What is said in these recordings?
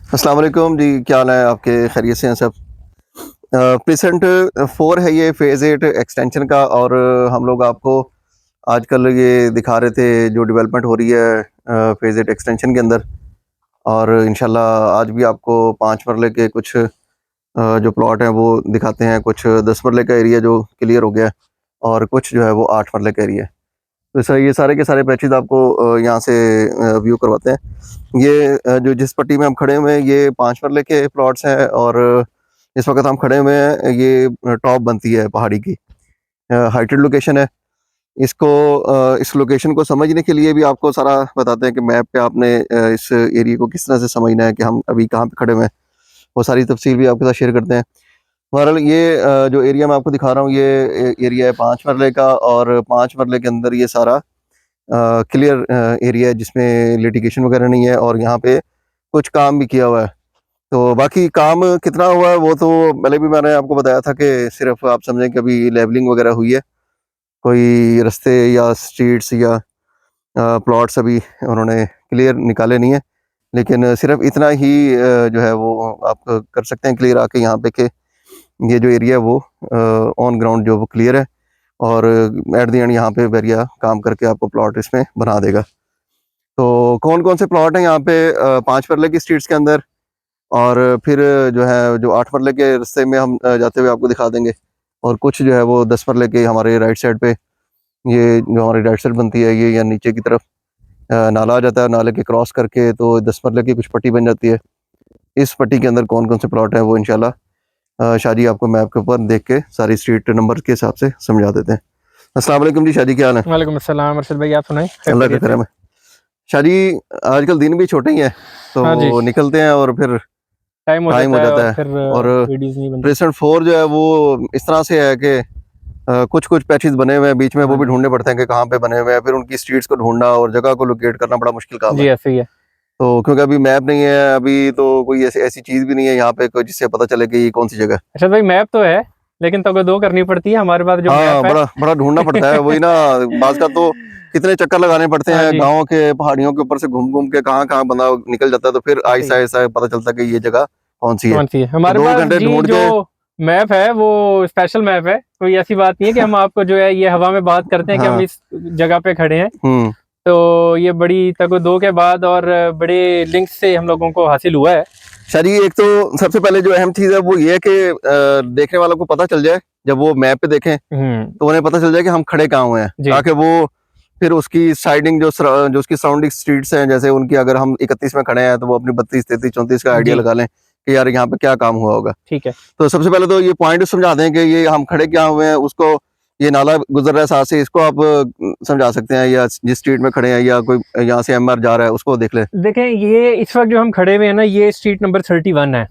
अस्सलाम वालेकुम जी, क्या हाल है आपके? खैरियत से हैं सब? प्रेजेंट 4 है ये फ़ेज़ 8 एक्सटेंशन का। और हम लोग आपको आजकल ये दिखा रहे थे जो डेवलपमेंट हो रही है फ़ेज़ 8 एक्सटेंशन के अंदर। और इंशाल्लाह आज भी आपको 5 मरले के कुछ जो प्लॉट हैं वो दिखाते हैं। कुछ 10 मरले का एरिया जो क्लियर हो गया है और कुछ जो है वो 8 मरले का एरिया है। तो सर ये सारे के सारे पैचेज़ आपको यहाँ से व्यू करवाते हैं। ये जो जिस पट्टी में हम खड़े हुए हैं ये 5 मरले के प्लॉट्स हैं। और इस वक्त हम खड़े हुए हैं, ये टॉप बनती है पहाड़ी की, हाइटेड लोकेशन है। इसको इस लोकेशन को समझने के लिए भी आपको सारा बताते हैं कि मैप पे आपने इस एरिया को किस तरह से समझना है कि हम अभी कहाँ पे खड़े हुए हैं। वो सारी तफसील भी आपके साथ शेयर करते हैं। बहरहाल ये जो एरिया मैं आपको दिखा रहा हूँ ये एरिया है 5 मरले का। और 5 मरले के अंदर ये सारा क्लियर एरिया है जिसमें लिटिगेशन वगैरह नहीं है। और यहाँ पे कुछ काम भी किया हुआ है। तो बाकी काम कितना हुआ है वो तो पहले भी मैंने आपको बताया था कि सिर्फ आप समझें कि अभी लेवलिंग वगैरह हुई है। कोई रास्ते या स्ट्रीट्स या प्लॉट्स अभी उन्होंने क्लियर निकाले नहीं है। लेकिन सिर्फ इतना ही जो है वो आप कर सकते हैं क्लियर आके यहाँ पे कि ये जो एरिया है वो ऑन ग्राउंड जो वो क्लियर है। और एट द एंड यहाँ पे बैरिया काम करके आपको प्लॉट इसमें बना देगा। तो कौन कौन से प्लॉट हैं यहाँ पे 5 मरले की स्ट्रीट्स के अंदर। और फिर जो है जो 8 मरले के रास्ते में हम जाते हुए आपको दिखा देंगे। और कुछ जो है वो 10 मरले के हमारे राइट साइड पे, ये जो हमारी राइट साइड बनती है ये या नीचे की तरफ नाला आ जाता है। नाले के क्रॉस करके तो 10 मरले की कुछ पट्टी बन जाती है। इस पट्टी के अंदर कौन कौन से प्लॉट हैं वो इंशाल्लाह शादी आपको मैप के ऊपर देख के सारी स्ट्रीट नंबर के हिसाब से समझा देते हैं। अस्सलाम वालेकुम जी, शादी क्या हाल है? वालेकुम अस्सलाम अरशद भाई, आप सुनाएं। अल्लाह का करम है। शादी आजकल दिन भी छोटे ही हैं हाँ जी, तो निकलते हैं और फिर टाइम हो टाइम हो जाता है जाता और है। फिर और वीडियोस नहीं बनती। प्रेसेंट 4 जो है वो इस तरह से है कि कुछ कुछ पैचेस बने हुए हैं बीच में, वो हाँ भी जी, ढूंढने पड़ते हैं कि कहाँ पे बने हुए हैं। फिर उनकी स्ट्रीट्स को ढूंढना और जगह को लोकेट करना बड़ा मुश्किल काम है। जी ऐसे ही है। तो क्योंकि अभी मैप नहीं है, अभी तो कोई ऐसी ऐसी चीज़ भी नहीं है यहाँ पे कोई जिससे पता चले कि ये कौन सी जगह है। अरशद भाई मैप तो है लेकिन तो दो करनी पड़ती है हमारे पास जो हाँ, मैप है। बड़ा बड़ा ढूंढना पड़ता है वही ना। बाज का तो कितने चक्कर लगाने पड़ते हाँ हैं जी, गाँव के पहाड़ियों के ऊपर से घूम घूम के, कहाँ कहाँ बंदा निकल जाता है। तो फिर ऐसे ही आहिस्ता है। आहिस्ता पता चलता है कि ये जगह कौन सी है। कौन सी है तो हमारे 2 पास घंटे जी? ढूंढ जो के मैप है वो स्पेशल मैप है, कोई ऐसी बात नहीं है कि हम आपको जो है ये हवा में बात करते हैं कि हम हाँ। इस जगह पे खड़े हैं। हम्म। तो ये बड़ी दो के बाद और बड़े लिंक से हम लोगों को हासिल हुआ है। शायद एक तो सबसे पहले जो अहम चीज़ है वो ये है कि देखने वालों को पता चल जाए, जब वो मैप पे देखें तो उन्हें पता चल जाए कि हम खड़े कहाँ हुए हैं, जी ताकि वो फिर उसकी साइडिंग जो उसकी सराउंडिंग स्ट्रीट्स हैं, जैसे उनकी अगर हम 31 में खड़े हैं तो वो अपनी 32, 33, 34 का आइडिया जी लगा लें कि यार यहाँ पे क्या काम हुआ होगा। ठीक है। तो सबसे पहले तो ये पॉइंट समझा दें कि ये हम खड़े क्या हुए हैं। उसको ये नाला गुजर रहा है साथ से, इसको आप समझा सकते हैं, या जिस स्ट्रीट में खड़े हैं या कोई यहाँ से एमआर जा रहा है उसको देख ले। देखें ये इस वक्त जो हम खड़े हुए हैं ना, ये स्ट्रीट नंबर 31 है।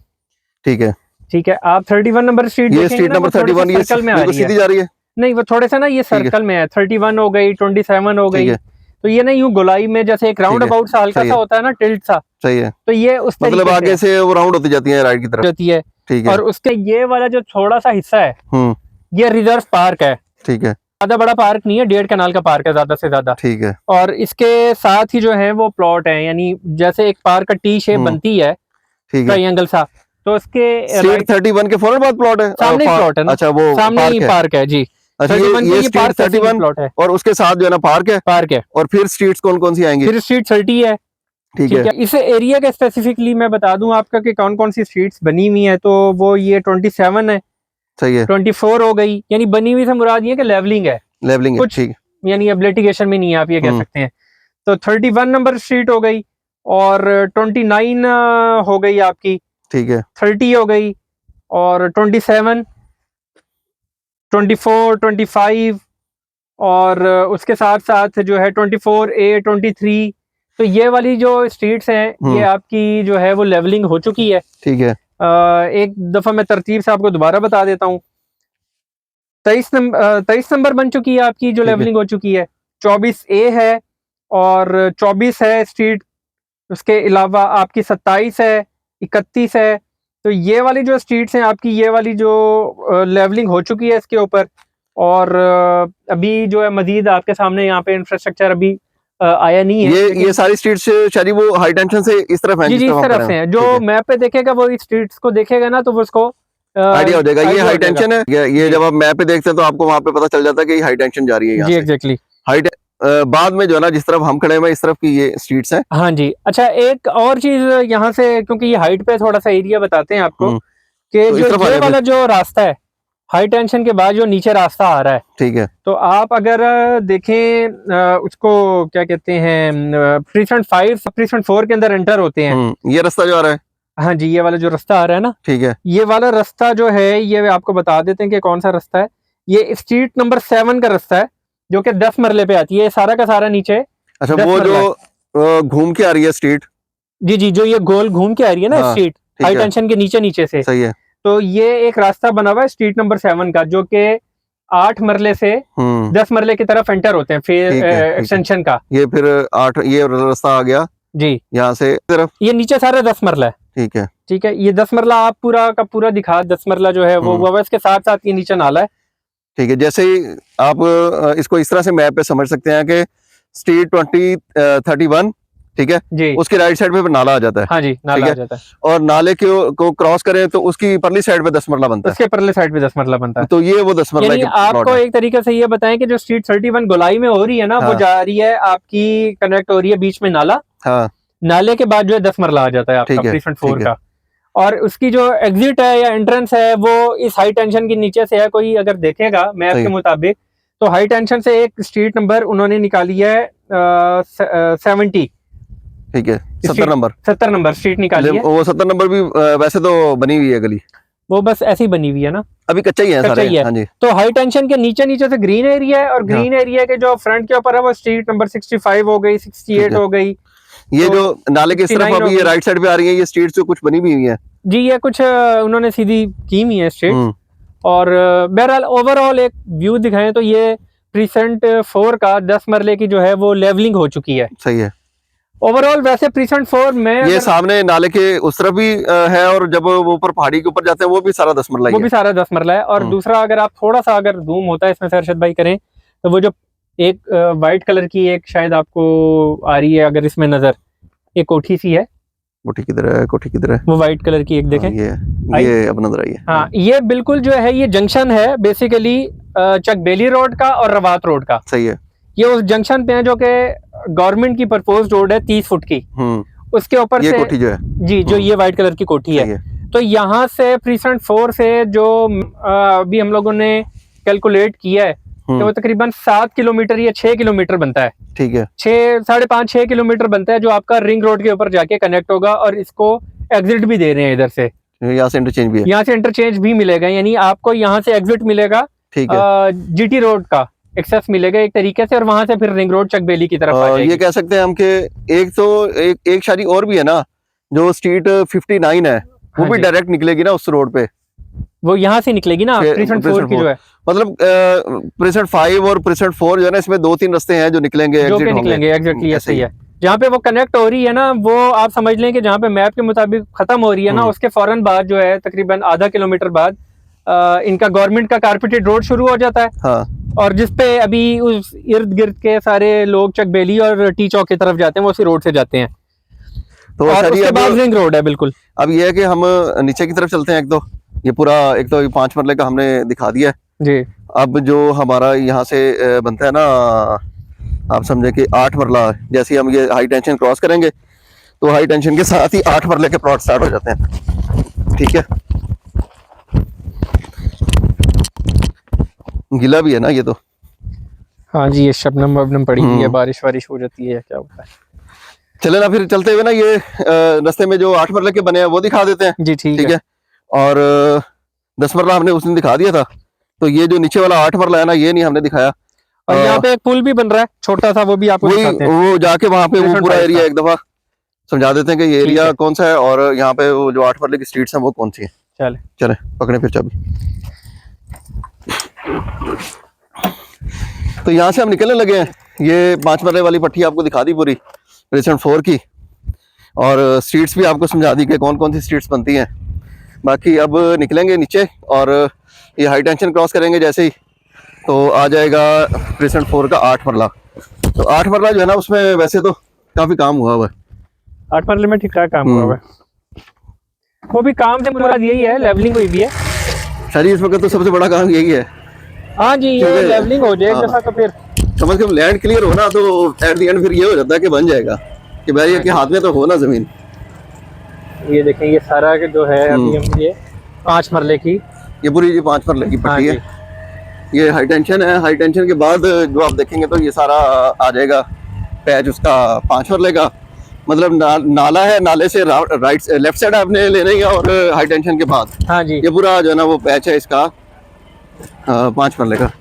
ठीक है, ठीक है, आप 31 नंबर स्ट्रीट ये देखेंगे स्ट्रीट ना, वो नंबर थोड़े से 31 ये सर्कल में आ बिल्कुल रही है। सीधी जा रही है। नहीं, वो थोड़े से ना ये ठीक है, सर्कल में है। 31 हो गई, 27 हो ठीक गई। है, तो ये ना यूं गोलाई में जैसे एक राउंड ठीक है, अबाउट सा हल्का सही सा है, होता है ना, टिल्ट सा। सही है। तो ये उस मतलब तरीके से आगे से वो राउंड होती जाती है राइट की तरफ। होती है। ठीक है। और उसके ये वाला जो थोड़ा सा हिस्सा है, हम्म। ये रिजर्व पार्क है। ठीक है, ज्यादा बड़ा पार्क नहीं है, 1.5 कनाल का पार्क है ज्यादा से ज्यादा। ठीक है, और इसके साथ ही जो है वो प्लॉट है, यानी जैसे एक पार्क का टी शेप बनती है, ठीक है। ट्राइंगल सा। तो उसके स्ट्रीट राइट 31 के फौरन बाद प्लॉट है? सामने ही प्लॉट है ना, अच्छा, वो सामने ही पार्क है। पार्क है जी। अच्छा, 31 पे ये ये स्ट्रीट पार्क ऐसे ही 31 प्लॉट है, और उसके साथ जो है ना पार्क है। पार्क है। और फिर स्ट्रीट्स कौन कौन सी आएंगी? फिर स्ट्रीट 30 है। ठीक ठीक है, है, इस एरिया का स्पेसिफिकली मैं बता दूं आपका कि कौन कौन सी स्ट्रीट्स बनी हुई हैं। तो वो ये 27 है, सही है, 24 हो गई, यानी बनी हुई से मुराद ये कि लेवलिंग है लेवलिंग है। कुछ, ठीक। यानी अब लिटिगेशन में नहीं है, आप ये कह सकते हैं। तो 31 नंबर स्ट्रीट हो गई, और 29 हो गई आपकी, ठीक है, 30 हो गई, और 27, 24, 25, और उसके साथ साथ जो है 24A, 23। तो ये वाली जो स्ट्रीट्स हैं ये आपकी जो है वो लेवलिंग हो चुकी है। ठीक है, एक दफा मैं तरतीब से आपको दोबारा बता देता हूँ। 23 नंबर बन चुकी है आपकी, जो ठीक है, लेवलिंग हो चुकी है। 24A है, और 24 है स्ट्रीट। उसके अलावा आपकी 27 है, 31 है। तो ये वाली जो स्ट्रीट्स हैं आपकी, ये वाली जो लेवलिंग हो चुकी है इसके ऊपर। और अभी जो है मजीद आपके सामने यहाँ पे इंफ्रास्ट्रक्चर अभी आया नहीं है। ये सारी स्ट्रीट्स शायद वो हाई टेंशन से इस तरफ है, जी जी, इस तरफ से है। जो मैप पे देखेगा वो इस स्ट्रीट्स को देखेगा ना, तो वो उसको आइडिया हो जाएगा ये हाई टेंशन है। ये जब आप मैप पे देखते हैं तो आपको वहाँ पे पता चल जाता है कि हाई टेंशन जा रही है यहाँ जी, से। एग्जैक्टली। बाद में जो है ना, जिस तरफ हम खड़े हुए इस तरफ की ये स्ट्रीट्स हैं। हाँ जी। अच्छा, एक और चीज यहाँ से, क्योंकि ये हाइट पे थोड़ा सा एरिया बताते हैं आपको कि तो जो ये वाला जो रास्ता है हाई टेंशन के बाद जो नीचे रास्ता आ रहा है, ठीक है, तो आप अगर देखें उसको क्या कहते हैं, प्रीसेंट 5 प्रीसेंट 4 के अंदर एंटर होते हैं। ये रास्ता जो आ रहा है, हाँ जी, ये वाला जो रास्ता आ रहा है ना, ठीक है, ये वाला रास्ता जो है, ये आपको बता देते हैं कि कौन सा रास्ता है। ये स्ट्रीट नंबर 7 का रास्ता है, जो कि 10 मरले पे आती है। सारा का सारा नीचे। अच्छा, वो जो घूम के आ रही है स्ट्रीट। जी जी, जो ये गोल घूम के आ रही है ना स्ट्रीट, हाई टेंशन के नीचे नीचे से। सही है। तो ये एक रास्ता बना हुआ है स्ट्रीट नंबर 7 का, जो कि 8 मरले से 10 मरले की तरफ एंटर होते हैं फिर एक्सटेंशन का। ये फिर 8 ये रास्ता आ गया जी, यहाँ से तरफ। ये नीचे सारा 10 मरला है। ठीक है, ठीक है, ये 10 मरला आप पूरा का पूरा दिखा। 10 मरला जो है वो हुआ, इसके साथ साथ ये नीचे नाला है। ठीक है, जैसे ही आप इसको इस तरह से मैप पे समझ सकते हैं कि स्ट्रीट 2031, ठीक है जी, उसकी राइट साइड पे नाला आ जाता है। हाँ जी, नाला आ जाता है। और नाले को क्रॉस करें तो उसकी परली साइड पे 10 मरला बनता है। उसके परली साइड पे 10 मरला बनता है। तो ये वो 10 मरला की आपको एक तरीके से ये बताएं कि जो स्ट्रीट 31 गोलाई में हो रही है ना, वो जा रही है आपकी, कनेक्ट हो रही है बीच में नाला। हाँ, नाले के बाद जो है 10 मरला आ जाता है आपका प्रीसेंट 4 का। और उसकी जो एग्जिट है या एंट्रेंस है वो इस हाई टेंशन के नीचे से है। कोई अगर देखेगा मैप के मुताबिक, तो हाई टेंशन से एक स्ट्रीट नंबर उन्होंने निकाली है 70। ठीक है, 70 नंबर स्ट्रीट निकाली है। वो 70 नंबर भी वैसे तो बनी हुई है गली, वो बस ऐसी बनी हुई है ना, अभी कच्चा ही है, कच्चा ही है। हाँ जी। तो हाई टेंशन के नीचे नीचे से ग्रीन एरिया है, और ग्रीन एरिया के जो फ्रंट के ऊपर है वो स्ट्रीट नंबर 65 हो गई, 68 हो गई। ये जो नाले की तरफ अभी ये राइट साइड पे आ रही है, ये स्ट्रीट्स जो कुछ बनी भी हुई है जी, ये कुछ उन्होंने सीधी की हुई है स्ट्रीट। और बहरहाल ओवरऑल एक व्यू दिखाएं तो ये प्रीसेंट 4 का 10 मरले की जो है वो लेवलिंग हो चुकी है। सही है। ओवरऑल वैसे प्रीसेंट 4 में ये सामने नाले के उस तरफ भी है, और जब वो ऊपर पहाड़ी के ऊपर जाते हैं वो भी सारा 10 मरला है। वो भी सारा 10 मरला है। और दूसरा, अगर आप थोड़ा सा अगर जूम होता है इसमें से अरशद भाई करें, तो वो जो एक व्हाइट कलर की एक शायद आपको आ रही है अगर इसमें नजर, एक कोठी सी है। कोठी किधर है? कोठी किधर है? वो व्हाइट कलर की एक देखें। ये अब नजर आई है। हाँ, ये बिल्कुल जो है ये जंक्शन है बेसिकली चक बेली रोड का और रवात रोड का। सही है। ये उस जंक्शन पे है जो कि गवर्नमेंट की प्रपोज्ड रोड है 30 फुट की। उसके ऊपर से कोठी जो है जी, जो ये व्हाइट कलर की कोठी है। तो यहाँ से प्रीसेंट 4 से जो अभी हम लोगों ने कैलकुलेट किया है, तो वो तकरीबन 7 किलोमीटर या 6 किलोमीटर बनता है। ठीक है, 5.5-6 किलोमीटर बनता है, जो आपका रिंग रोड के ऊपर जाके कनेक्ट होगा। और इसको एग्जिट भी दे रहे हैं इधर से, यहाँ से इंटरचेंज भी है। यहाँ से इंटरचेंज भी मिलेगा, यानी आपको यहाँ से एग्जिट मिलेगा, ठीक है, जीटी रोड का एक्सेस मिलेगा एक तरीके से, और वहां से फिर रिंग रोड चकबेली की तरफ आ जाएगी। ये कह सकते हैं हम कि एक शादी और भी है ना, जो स्ट्रीट 59 है, वो भी डायरेक्ट निकलेगी ना उस रोड पे, वो यहाँ से निकलेगी ना प्रीसेंट 4 की जो है। मतलब प्रीसेंट 5 और प्रीसेंट 4 जो है ना, इसमें 2-3 रास्ते हैं जो निकलेंगे, एग्जैक्टली ऐसे ही है। जहाँ पे वो कनेक्ट हो रही है ना, वो आप समझ लें कि जहाँ पे मैप के मुताबिक खत्म हो रही है ना, उसके फौरन बाद जो है तकरीबन आधा किलोमीटर बाद इनका गवर्नमेंट का कारपेटेड रोड शुरू हो जाता है। हाँ। और जिसपे अभी उस इर्द गिर्द के सारे लोग चकबेली और टी चौक की तरफ जाते हैं, वो उसी रोड से जाते हैं। तो और उसके बाद रिंग रोड है बिल्कुल। अब ये है कि हम नीचे की तरफ चलते हैं। ये पूरा 5 मरले का हमने दिखा दिया है जी। अब जो हमारा यहाँ से बनता है ना, आप समझे कि 8 मरला, जैसे हम ये हाई टेंशन क्रॉस करेंगे तो हाई टेंशन के साथ ही 8 मरले के प्लॉट स्टार्ट हो जाते हैं। ठीक है, गीला भी है ना ये तो। हाँ जी, ये शबनम वबनम पड़ी हुई है, बारिश वारिश हो जाती है, क्या होता है। चले ना फिर चलते हुए ना, ये रास्ते में जो 8 मरले के बने हैं वो दिखा देते हैं जी। ठीक है। और 10 मरला हमने उस दिन दिखा दिया था, तो ये जो नीचे वाला 8 मरला है ना, ये नहीं हमने दिखाया। और यहाँ पे एक पुल भी बन रहा है छोटा सा, वो भी आपको दिखाते हैं। वो जाके वहाँ पे वो पूरा एरिया एक दफा समझा देते हैं कि ये एरिया कौन सा है, और यहाँ पे वो जो 8 मरले की स्ट्रीट्स हैं वो कौन सी है। चले पकड़े फिर चाबी। तो यहाँ से हम निकलने लगे हैं। ये 5 मरले वाली पट्टी आपको दिखा दी पूरी प्रीसेंट 4 की, और स्ट्रीट्स भी आपको समझा दी कि कौन कौन सी स्ट्रीट्स बनती हैं। बाकी अब निकलेंगे नीचे, और ये हाई टेंशन क्रॉस करेंगे जैसे ही, तो आ जाएगा प्रीसेंट 4 का 8 मरला। तो 8 मरला जो है ना उसमें वैसे तो काफी काम हुआ हुआ है। 8 मरले में ठीक ठाक काम हुआ हुआ है। वो भी काम से मुराद यही है, लेवलिंग हुई भी है। शायद इस वक्त तो सबसे बड़ा काम यही है। हाँ जी, ये क्योंकि- लेवलिंग हो जाए एक हाँ। दफा तो फिर समझ के लैंड क्लियर हो ना, तो एट द एंड फिर ये हो जाता है कि बन जाएगा कि भाई ये के हाथ में तो हो ना जमीन। ये देखें, ये सारा जो है अभी हम ये 5 मरले की, ये पूरी ये 5 मरले की हाँ पट्टी जी, है। ये हाई टेंशन है। हाई टेंशन के बाद जो आप देखेंगे तो ये सारा आ जाएगा पैच उसका 5 मरले का। मतलब नाला है, नाले से राइट लेफ्ट साइड आपने लेना ही है, और हाई टेंशन के बाद हाँ जी। ये पूरा जो है ना वो पैच है इसका 5 मरले का।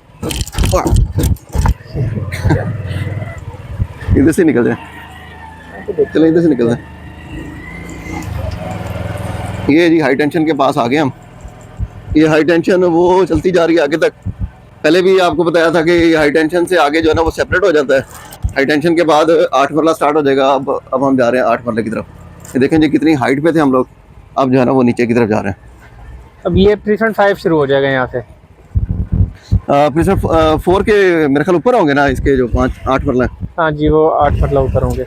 इधर से निकल जाए, चलो इधर से निकल जाए। ये जी हाई टेंशन के पास आ गए हम। ये हाई टेंशन वो चलती जा रही है आगे तक। पहले भी आपको बताया था कि हाई टेंशन से आगे जो है ना वो सेपरेट हो जाता है। हाई टेंशन के बाद 8 मरला स्टार्ट हो जाएगा। अब हम जा रहे हैं 8 मरले की तरफ। ये देखें जी कितनी हाइट पे थे हम लोग, अब जो है ना वो नीचे की तरफ जा रहे हैं। अब ये प्रीसेंट 5 शुरू हो जाएगा यहाँ से। प्रिजन 4 के मेरे ख्याल ऊपर होंगे ना इसके जो 8 मरला है। हाँ जी, वो 8 मरला ऊपर होंगे।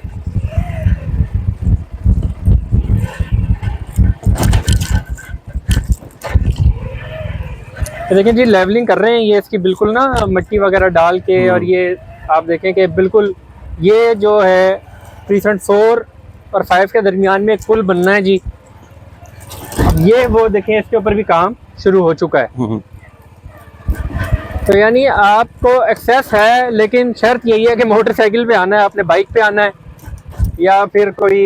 तो देखें जी, लेवलिंग कर रहे हैं ये इसकी बिल्कुल ना, मिट्टी वगैरह डाल के। और ये आप देखें कि बिल्कुल ये जो है प्रीसेंट 4 और 5 के दरमियान में एक पुल बनना है जी। ये वो देखें, इसके ऊपर भी काम शुरू हो चुका है। तो यानी आपको एक्सेस है, लेकिन शर्त यही है कि मोटरसाइकिल पे आना है, अपने बाइक पे आना है, या फिर कोई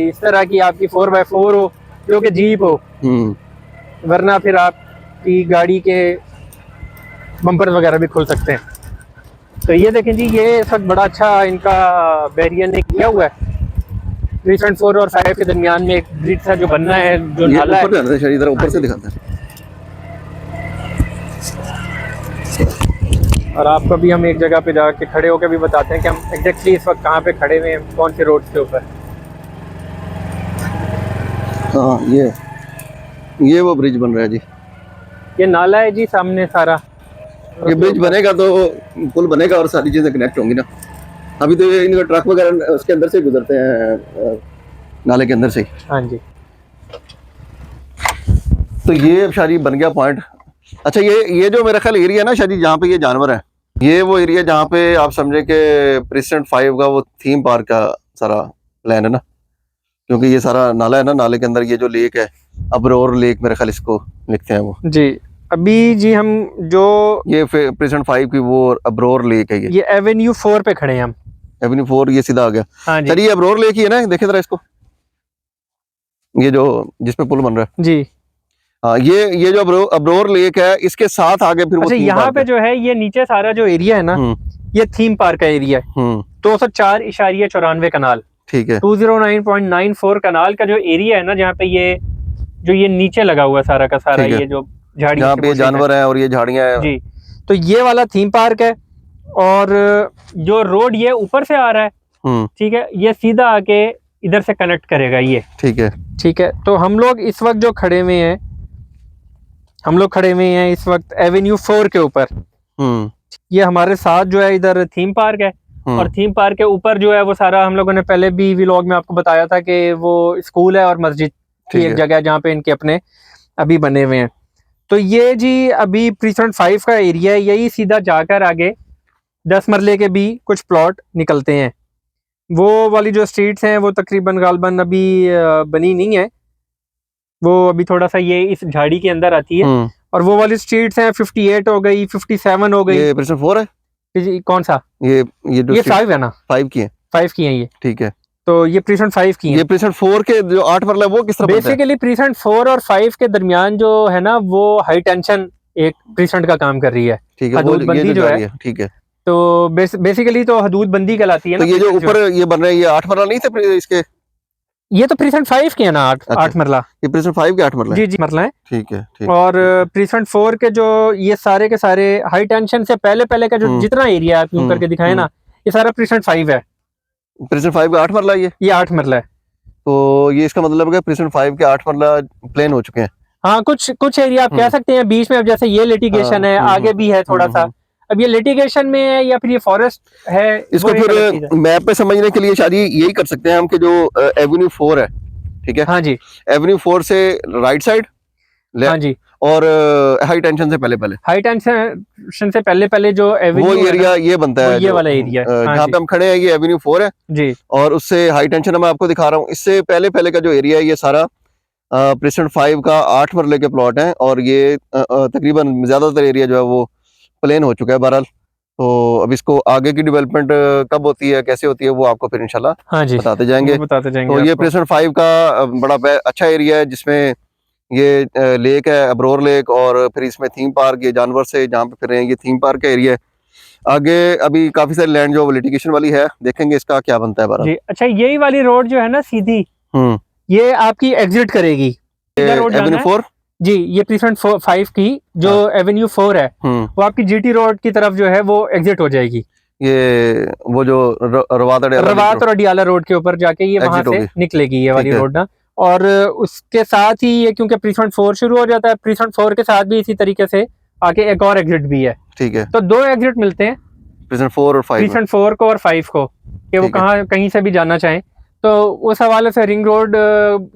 इस तरह की आपकी 4x4 हो, जो कि जीप हो, वरना फिर आपकी गाड़ी के बम्पर वगैरह भी खुल सकते हैं। तो ये देखें जी, ये इस वक्त बड़ा अच्छा इनका बैरियर ने किया हुआ है। प्रीसेंट 4 और 5 के दरमियान में एक ब्रिज सा जो बनना है, जो ये नाला है। ऊपर जाना है, शायद इधर ऊपर से दिखाते हैं। और आपको भी हम एक जगह पे जाके खड़े होकर भी बताते हैं कि हम एग्जैक्टली इस वक्त कहाँ पे खड़े हुए हैं, कौन से रोड के ऊपर। हाँ, ये वो ब्रिज बन रहा है जी। ये नाला है जी सामने सारा। ये ब्रिज बनेगा तो पुल बनेगा और सारी चीजें कनेक्ट होंगी ना। अभी तो ये इनका ट्रक वगैरह उसके अंदर से गुजरते हैं, नाले के अंदर से ही। हाँ जी। तो ये अब शादी बन गया पॉइंट। अच्छा, ये जो मेरा ख्याल एरिया है ना शादी, जहाँ पे ये जानवर है, ये वो एरिया जहाँ पे आप समझे कि प्रेसिडेंट 5 का वो थीम पार्क का सारा प्लान है ना। क्योंकि ये सारा नाला है ना, नाले के अंदर ये जो लेक है, अब्रोर लेक मेरे ख्याल इसको लिखते हैं वो जी। अभी जी हम जो ये प्रेसिडेंट 5 की वो अब्रोर लेक है। ये एवेन्यू 4 पे खड़े हैं हम। एवेन्यू 4 ये सीधा आ गया। हाँ जी। सर ये अब्रोर लेक ही है ना, देखे जरा इसको, ये जो जिसपे पुल बन रहा है जी। हाँ, ये जो अब्रोर लेक है, इसके साथ आगे फिर वो अच्छा, थीम यहाँ पार्क पे है। जो है ये नीचे सारा जो एरिया है ना, ये थीम पार्क का एरिया है। 204.94 कनाल, ठीक है। 209.94 कनाल का जो एरिया है ना, जहाँ पे ये जो ये नीचे लगा हुआ है सारा का सारा, ये जो झाड़ी जहाँ पे जानवर है और ये झाड़ियाँ हैं जी, तो ये वाला थीम पार्क है। और जो रोड ये ऊपर से आ रहा है, ठीक है, ये सीधा आके इधर से कनेक्ट करेगा ये। ठीक है, ठीक है। तो हम लोग इस वक्त जो खड़े हुए हैं, हम लोग खड़े हुए हैं इस वक्त एवेन्यू 4 के ऊपर। ये हमारे साथ जो है इधर थीम पार्क है, और थीम पार्क के ऊपर जो है वो सारा, हम लोगों ने पहले भी व्लॉग में आपको बताया था कि वो स्कूल है और मस्जिद की एक जगह है जहाँ पे इनके अपने अभी बने हुए हैं। तो ये जी अभी प्रीसेंट 5 का एरिया है, यही सीधा जाकर आगे 10 मरले के भी कुछ प्लॉट निकलते हैं। वो वाली जो स्ट्रीट्स हैं वो तकरीबन गालबन अभी बनी नहीं है, वो अभी थोड़ा सा ये इस झाड़ी के अंदर आती है। और वो वाली स्ट्रीट्स हैं 58 हो गई, 57 हो गई। ये प्रेसिडेंट 4 है जी, कौन सा? ये 5 है ना, 5 की है, 5 की है ये। ठीक है। तो ये प्रीसेंट 5 की है। ये प्रेसिडेंट 4 के जो 8 मरला वो किस तरह बनता है? बेसिकली प्रीसेंट 4 और 5 के दरमियान जो है ना, वो हाई टेंशन एक प्रीसेंट का काम कर रही है। ठीक है, हदूद बंदी जो है, ठीक है। तो बेसिकली तो हदूद बंदी कहलाती है तो ना। ये जो ऊपर ये बन रहे हैं, ये 8 मरला नहीं थे इसके? ये तो प्रीसेंट 5 के है ना, 8 मरला। ये प्रेसिडेंट 5 के 8 मरला जी जी मरला है। ठीक है, ठीक। और प्रीसेंट 4 के जो ये सारे के सारे हाई टेंशन से पहले का जो जितना एरिया आप यूं करके दिखाए ना, ये सारा प्रीसेंट 5 है। प्रेसिडेंट 5 का 8 मरला ये 8 मरला है। तो ये इसका मतलब है प्रेसिडेंट 5 के 8 मरला प्लेन हो चुके हैं। हाँ, कुछ एरिया आप कह सकते हैं बीच में, अब जैसे ये लिटिगेशन है, आगे भी है थोड़ा सा, अब ये लिटिगेशन में है या फिर ये फॉरेस्ट है, इसको वो एक अलग चीज़ फिर है। मैप पे समझने के लिए शायद यही कर सकते हैं हम कि जो एवेन्यू 4 है, ठीक है, हाँ जी, एवेन्यू 4 से राइट साइड हाँ जी, और हाई टेंशन से पहले पहले हाई टेंशन से पहले जो वो एवेन्यू है ना, एरिया ये बनता वो है, ये जो वाला एरिया है। हाँ जहाँ जी, पे हम खड़े हैं ये एवेन्यू 4 है, जी, और उससे हाई टेंशन मैं आपको दिखा रहा हूँ, इससे पहले पहले का जो एरिया है ये सारा प्रेसिडेंट 5 का 8 मरले के प्लॉट हैं, और ये तकरीबन ज्यादातर एरिया जो है वो प्लेन हो चुका है बहरहाल। तो अब इसको आगे की डेवलपमेंट कब होती है, कैसे होती है, वो आपको फिर इंशाल्लाह हाँ जी, बताते जाएंगे। वो बताते जाएंगे तो ये आपको। प्रेसिडेंट 5 का बड़ा अच्छा एरिया है, जिसमें ये लेक है, अब्रोर लेक, और फिर इसमें थीम पार्क, ये जानवर से जहाँ पे फिर रहे हैं, ये थीम पार्क का एरिया है। आगे अभी काफी सारी लैंड जो लिटिगेशन वाली है, देखेंगे इसका क्या बनता है बहरहाल। जी, अच्छा यही वाली रोड जो है ना सीधी, हम्म, ये आपकी एग्जिट करेगी, इधर रोड जाना एवेन्यू है 4। जी। ये प्रेसिडेंट 5 की जो एवेन्यू 4 है, वो आपकी जीटी रोड की तरफ जो है वो एग्जिट हो जाएगी। ये वो जो रवात रवात और अडियाला रोड के ऊपर जाके ये वहां एग्जिट से होगी, निकलेगी ये वाली ठीक है। रोड ना। और उसके साथ ही ये क्योंकि प्रेसिडेंट 4 शुरू हो जाता है, प्रेसिडेंट 4 के साथ भी इसी तरीके से आके एक और एग्जिट भी है, ठीक है, तो दो एग्जिट मिलते हैं प्रेसिडेंट 4 और 5 में। प्रेसिडेंट 4 को और 5 को, कि वो ठीक है। कहाँ कहीं से भी जाना चाहें। तो उस हवाले से रिंग रोड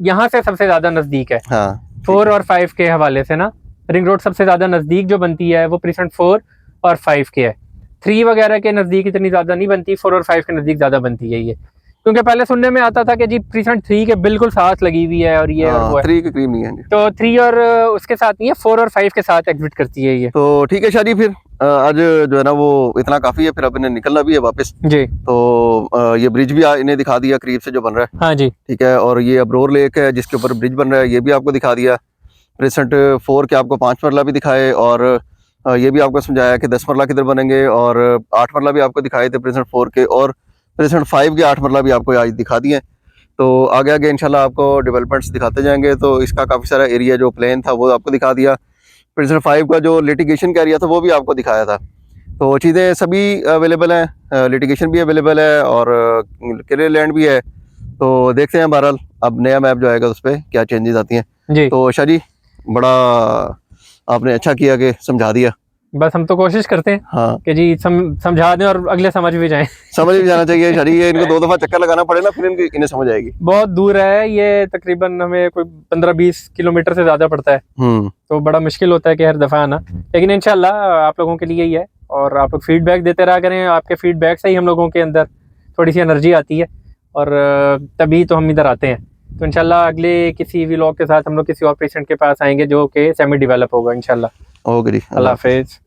यहाँ से सबसे ज्यादा नजदीक है, हाँ, 4 और 5 के हवाले से ना। रिंग रोड सबसे ज्यादा नजदीक जो बनती है वो प्रेसिडेंट 4 और 5 के है। 3 वगैरह के नजदीक इतनी ज्यादा नहीं बनती, 4 और 5 के नजदीक ज्यादा बनती है ये। क्योंकि पहले सुनने में आता था कि जी प्रेसिडेंट 3 के बिल्कुल साथ लगी हुई है और ये और वो है, 3 के करीब नहीं है जी। तो 3 और उसके साथ नहीं है, 4 और 5 के साथ एग्जिट करती है ये। तो ठीक है शादी, फिर आज जो है ना वो इतना काफी है, फिर अब इन्हें निकलना भी है वापस। जी, तो ये ब्रिज भी इन्हें दिखा दिया करीब से जो बन रहा है, हाँ जी, ठीक है। और ये अब्रोर लेक है जिसके ऊपर ब्रिज बन रहा है, ये भी आपको दिखा दिया। प्रेसिडेंट 4 के आपको 5 मरला भी दिखाए, और ये भी आपको समझाया कि 10 मरला किधर बनेंगे, और 8 मरला भी आपको दिखाए थे प्रेसिडेंट 4 के, और प्रेसिडेंट 5 के 8 मरला भी आपको आज दिखा दिए। तो आगे आगे इंशाल्लाह आपको डेवलपमेंट्स दिखाते जाएंगे। तो इसका काफ़ी सारा एरिया जो प्लेन था वो आपको दिखा दिया। प्रेसिडेंट 5 का जो लिटिगेशन का एरिया था वो भी आपको दिखाया था। तो चीज़ें सभी अवेलेबल हैं, लिटिगेशन भी अवेलेबल है और क्लियर लैंड भी है। तो देखते हैं बहरहाल अब नया मैप जो आएगा उस पर क्या चेंजेस आती हैं। जी। तो शाह जी, बड़ा आपने अच्छा किया कि समझा दिया। बस हम तो कोशिश करते हैं हाँ, कि जी समझा दें और अगले समझ भी जाएं। समझ भी जाना चाहिए शाह जी, ये इनको 2 दफ़ा चक्कर लगाना पड़े ना, फिर इन्हें समझ आएगी। बहुत दूर है ये, तकरीबन हमें कोई 15-20 किलोमीटर से ज़्यादा पड़ता है, तो बड़ा मुश्किल होता है कि हर दफ़ा आना। लेकिन इंशाल्लाह आप लोगों के लिए ही है, और आप लोग फीडबैक देते रहा करें। आपके फीडबैक से ही हम लोगों के अंदर थोड़ी सी एनर्जी आती है, और तभी तो हम इधर आते हैं। तो इंशाल्लाह अगले किसी व्लॉग के साथ हम लोग किसी और पेशेंट के पास आएंगे जो कि सेमी डेवलप होगा इंशाल्लाह। ओके जी, अल्लाह हाफिज़।